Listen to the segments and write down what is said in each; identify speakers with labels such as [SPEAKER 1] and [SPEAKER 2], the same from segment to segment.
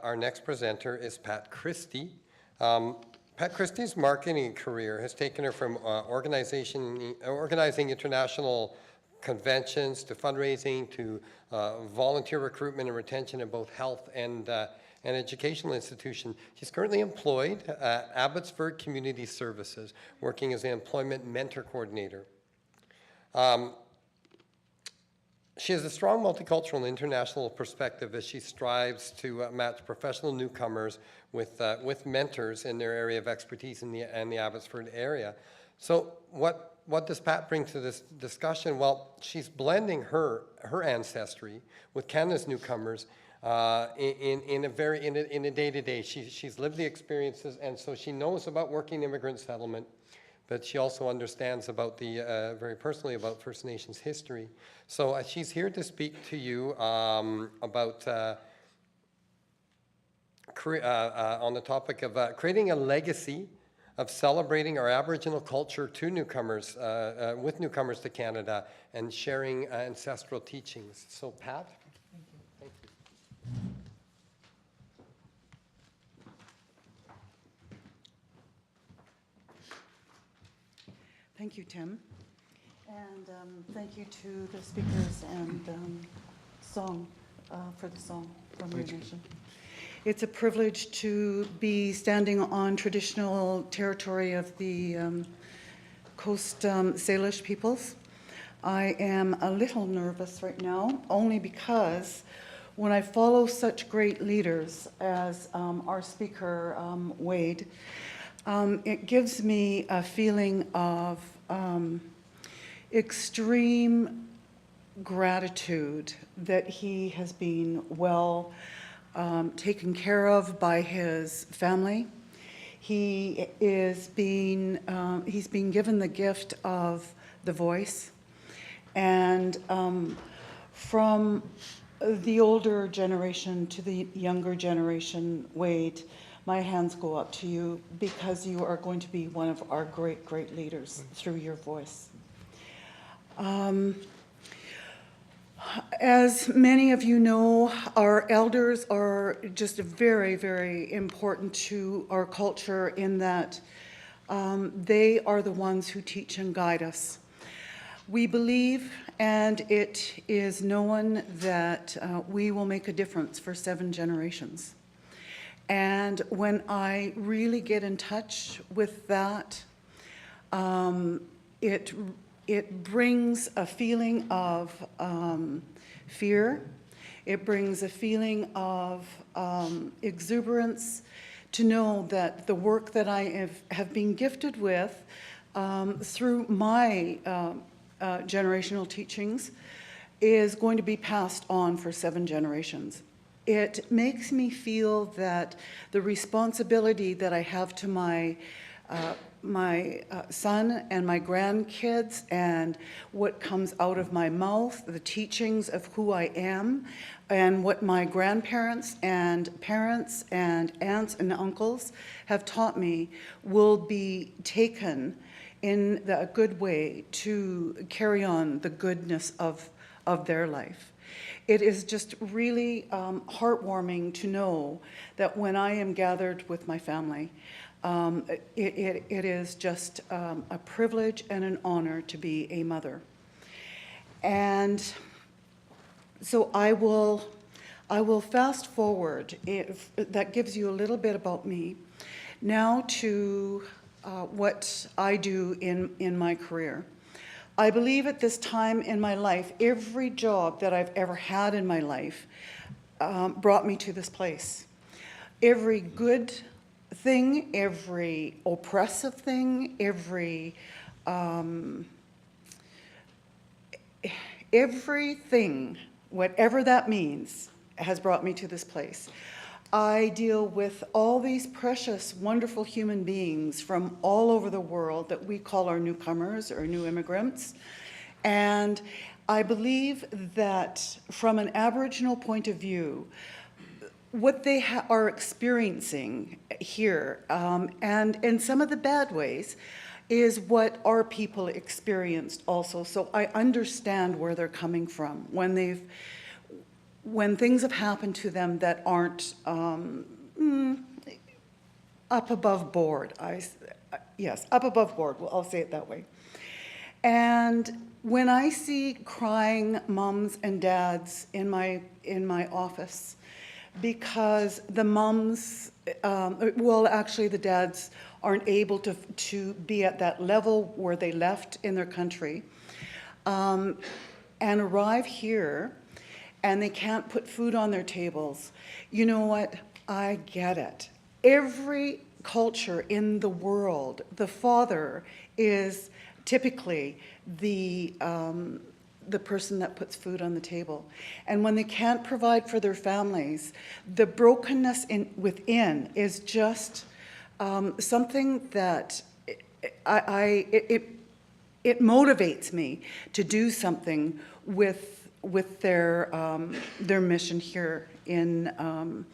[SPEAKER 1] our next presenter is Pat Christie. Pat Christie's marketing career has taken her from organizing international conventions to fundraising to volunteer recruitment and retention in both health and educational institution. She's currently employed at Abbotsford Community Services, working as an employment mentor coordinator. She has a strong multicultural and international perspective as she strives to match professional newcomers with mentors in their area of expertise in the Abbotsford area. So what does Pat bring to this discussion? Well, she's blending her ancestry with Canada's newcomers in a day-to-day. She's lived the experiences, and so she knows about working immigrant settlement, but she also understands about very personally about First Nations history. So she's here to speak to you about on the topic of creating a legacy of celebrating our Aboriginal culture to newcomers, with newcomers to Canada, and sharing ancestral teachings. So Pat? Thank you.
[SPEAKER 2] Thank you, Tim. And thank you to the speakers and for the song from your nation. It's a privilege to be standing on traditional territory of the Coast Salish peoples. I am a little nervous right now, only because when I follow such great leaders as our speaker, Wade, it gives me a feeling of extreme gratitude that he has been well taken care of by his family. He's been given the gift of the voice, and from the older generation to the younger generation, Wade, my hands go up to you because you are going to be one of our great, great leaders through your voice. As many of you know, our elders are just very, very important to our culture in that they are the ones who teach and guide us. We believe, and it is known, that we will make a difference for 7 generations. And when I really get in touch with that, it brings a feeling of fear. It brings a feeling of exuberance to know that the work that I have been gifted with through my generational teachings is going to be passed on for 7 generations. It makes me feel that the responsibility that I have to my son and my grandkids and what comes out of my mouth, the teachings of who I am, and what my grandparents and parents and aunts and uncles have taught me will be taken in a good way to carry on the goodness of their life. It is just really heartwarming to know that when I am gathered with my family, it is just a privilege and an honor to be a mother. And so I will fast forward. That gives you a little bit about me. Now to what I do in my career. I believe at this time in my life, every job that I've ever had in my life brought me to this place. Every good thing, every oppressive thing, everything, whatever that means, has brought me to this place. I deal with all these precious, wonderful human beings from all over the world that we call our newcomers or new immigrants. And I believe that from an Aboriginal point of view, what they are experiencing here, and in some of the bad ways, is what our people experienced also. So I understand where they're coming from when when things have happened to them that aren't up above board. Yes, up above board, well, I'll say it that way. And when I see crying moms and dads in my office, because the moms, well, actually the dads aren't able to be at that level where they left in their country, and arrive here, and they can't put food on their tables. You know what? I get it. Every culture in the world, the father is typically the person that puts food on the table. And when they can't provide for their families, the brokenness within is just something that it motivates me to do something with their mission here in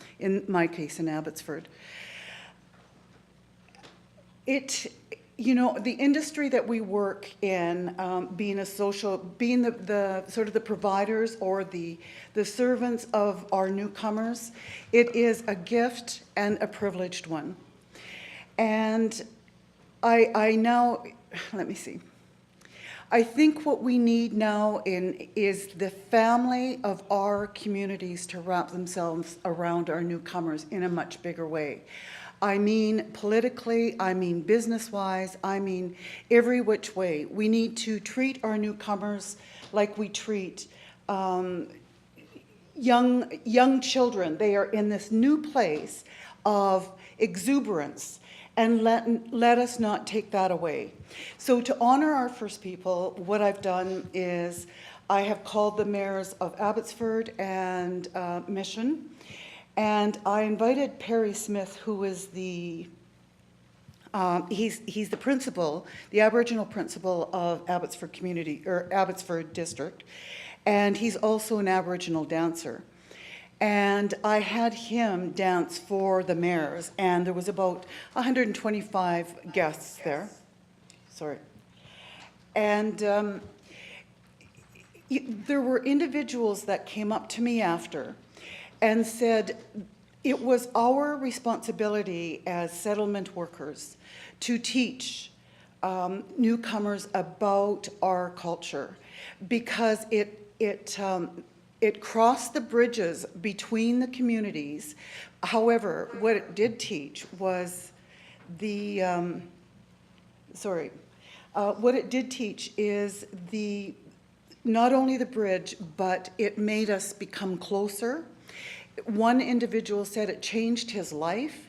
[SPEAKER 2] my case in Abbotsford. You know, the industry that we work in, being the sort of the providers or the servants of our newcomers, it is a gift and a privileged one. And I now, let me see. I think what we need now is the family of our communities to wrap themselves around our newcomers in a much bigger way. I mean politically, I mean business-wise, I mean every which way. We need to treat our newcomers like we treat young children. They are in this new place of exuberance, and let us not take that away. So to honor our First People, what I've done is I have called the mayors of Abbotsford and Mission, and I invited Perry Smith, who is he's the principal, the Aboriginal principal of Abbotsford community, or Abbotsford district, and he's also an Aboriginal dancer. And I had him dance for the mayors, and there was about 125 guests there. Sorry. And there were individuals that came up to me after and said it was our responsibility as settlement workers to teach newcomers about our culture, because it crossed the bridges between the communities. However, what it did teach was what it did teach is not only the bridge, but it made us become closer. One individual said it changed his life,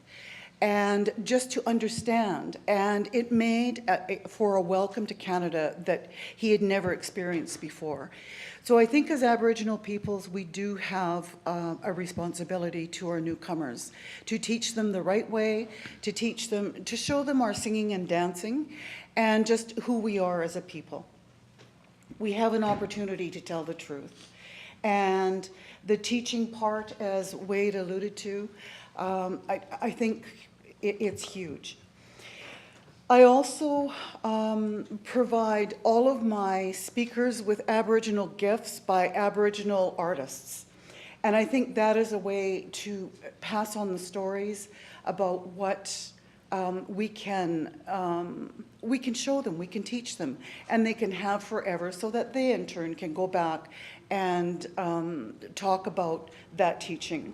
[SPEAKER 2] and just to understand, and it made for a welcome to Canada that he had never experienced before. So I think as Aboriginal peoples, we do have a responsibility to our newcomers, to teach them the right way, to show them our singing and dancing, and just who we are as a people. We have an opportunity to tell the truth. And the teaching part, as Wade alluded to, I think it's huge. I also provide all of my speakers with Aboriginal gifts by Aboriginal artists. And I think that is a way to pass on the stories about what we can show them, we can teach them, and they can have forever, so that they in turn can go back and talk about that teaching.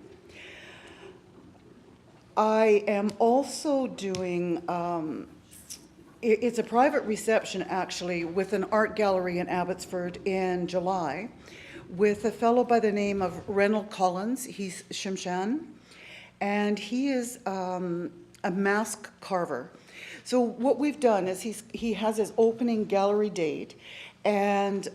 [SPEAKER 2] I am also doing, it's a private reception actually, with an art gallery in Abbotsford in July, with a fellow by the name of Reynold Collins. He's Shimshan, and he is a mask carver. So what we've done is he has his opening gallery date, and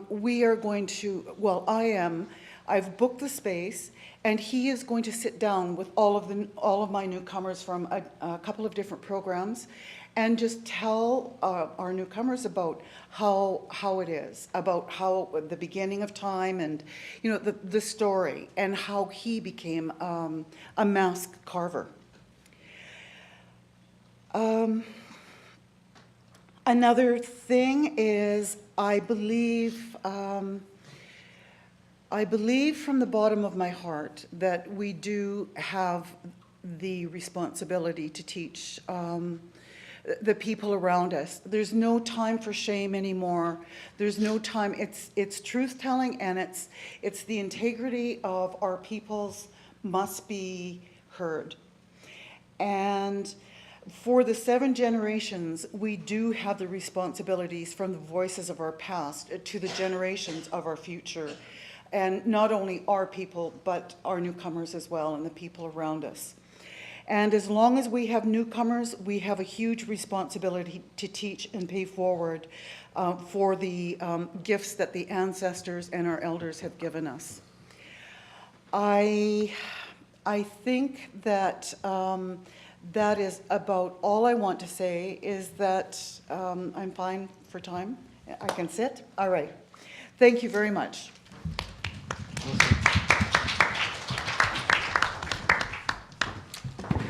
[SPEAKER 2] we are going to, well, I've booked the space, and he is going to sit down with all of my newcomers from a couple of different programs, and just tell our newcomers about how it is, about how the beginning of time, and the story, and how he became a mask carver. Another thing is, I believe I believe from the bottom of my heart that we do have the responsibility to teach the people around us. There's no time for shame anymore. There's no time. It's truth-telling, and it's the integrity of our peoples must be heard. And for the 7 generations, we do have the responsibilities from the voices of our past to the generations of our future. And not only our people, but our newcomers as well, and the people around us. And as long as we have newcomers, we have a huge responsibility to teach and pay forward for the gifts that the ancestors and our elders have given us. I think that that is about all I want to say, is that I'm fine for time. I can sit? All right. Thank you very much.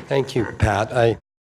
[SPEAKER 1] Thank you, Pat.